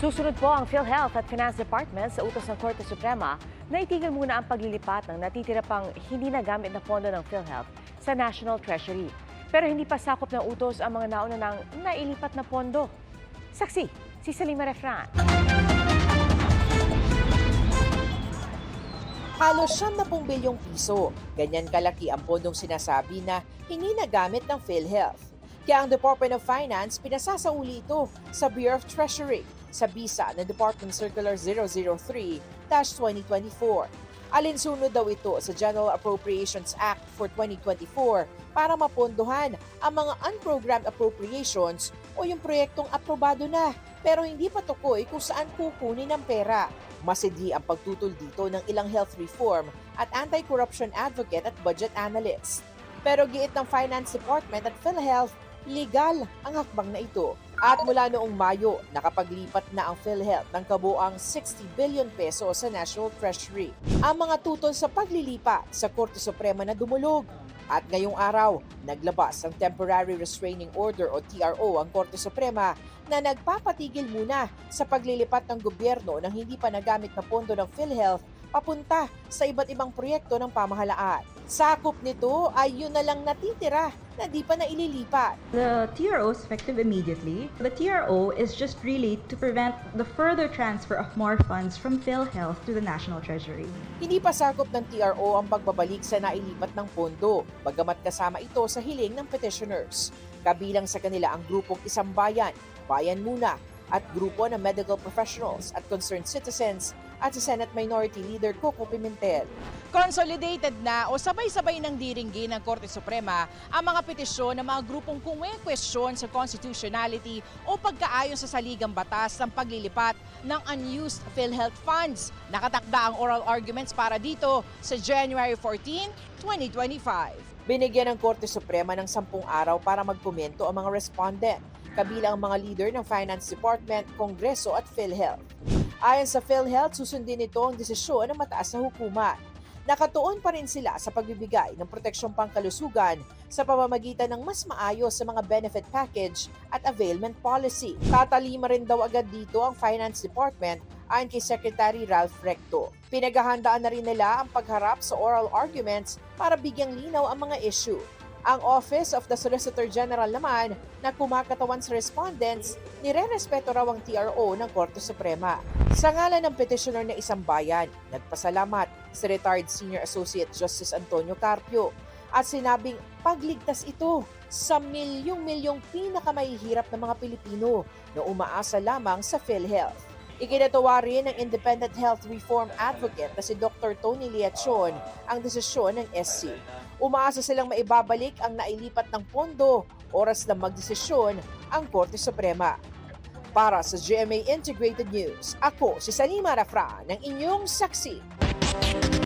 Susunod po ang PhilHealth at Finance Department sa utos ng Korte Suprema na itigil muna ang paglilipat ng natitira pang hindi nagamit na pondo ng PhilHealth sa National Treasury. Pero hindi pa sakop ng utos ang mga nauna ng nailipat na pondo. Saksi, si Salima Refran. Halos 70 bilyong piso. Ganyan kalaki ang pondong sinasabi na hindi nagamit ng PhilHealth. Kaya ang Department of Finance pinasasauli ito sa Bureau of Treasury sa bisa ng Department Circular 003-2024. Alinsunod daw ito sa General Appropriations Act for 2024 para mapondohan ang mga unprogrammed appropriations o yung proyektong aprobado na pero hindi pa tukoy kung saan kukunin ang pera. Masidi ang pagtutol dito ng ilang health reform at anti-corruption advocate at budget analyst. Pero giit ng Finance Department at PhilHealth, legal ang hakbang na ito. At mula noong Mayo, nakapaglipat na ang PhilHealth ng kabuang 60 billion peso sa National Treasury. Ang mga tutol sa paglilipat sa Korte Suprema na dumulog. At ngayong araw, naglabas ang Temporary Restraining Order o TRO ang Korte Suprema na nagpapatigil muna sa paglilipat ng gobyerno ng hindi pa nagamit na pondo ng PhilHealth papunta sa iba't ibang proyekto ng pamahalaan. Sakop nito ay yun na lang natitira na di pa naililipat. The TRO is effective immediately. The TRO is just really to prevent the further transfer of more funds from PhilHealth to the National Treasury. Hindi pa sakop ng TRO ang pagbabalik sa nailipat ng pondo, bagamat kasama ito sa hiling ng petitioners. Kabilang sa kanila ang grupong Isang Bayan, Bayan Muna, at grupo ng medical professionals at concerned citizens at si Senate Minority Leader Coco Pimentel. Consolidated na o sabay-sabay ng diringgin ng Korte Suprema ang mga petisyon ng mga grupong kumwe-question sa constitutionality o pagkaayon sa saligang batas ng paglilipat ng unused PhilHealth funds. Nakatakda ang oral arguments para dito sa January 14, 2025. Binigyan ng Korte Suprema ng 10 araw para magkomento ang mga respondent, kabilang ang mga leader ng Finance Department, Kongreso at PhilHealth. Ayon sa PhilHealth, susundin nito ang desisyon ng mataas na hukuman. Nakatuon pa rin sila sa pagbibigay ng proteksyong pangkalusugan sa pamamagitan ng mas maayos sa mga benefit package at availment policy. Tatalima rin daw agad dito ang Finance Department ayon kay Secretary Ralph Recto. Pinaghahandaan na rin nila ang pagharap sa oral arguments para bigyang linaw ang mga issue. Ang Office of the Solicitor General naman na kumakatawan sa respondents, nire-respeto raw ang TRO ng Korte Suprema. Sa ngalan ng petitioner na Isang Bayan, nagpasalamat si retired Senior Associate Justice Antonio Carpio at sinabing pagligtas ito sa milyong-milyong pinakamahihirap na mga Pilipino na umaasa lamang sa PhilHealth. Ikinatuwa rin ng Independent Health Reform Advocate na si Dr. Tony Liachon ang desisyon ng SC. Umaasa silang maibabalik ang nailipat ng pondo, oras na magdesisyon ang Korte Suprema. Para sa GMA Integrated News, ako si Salima Refran ng inyong saksi.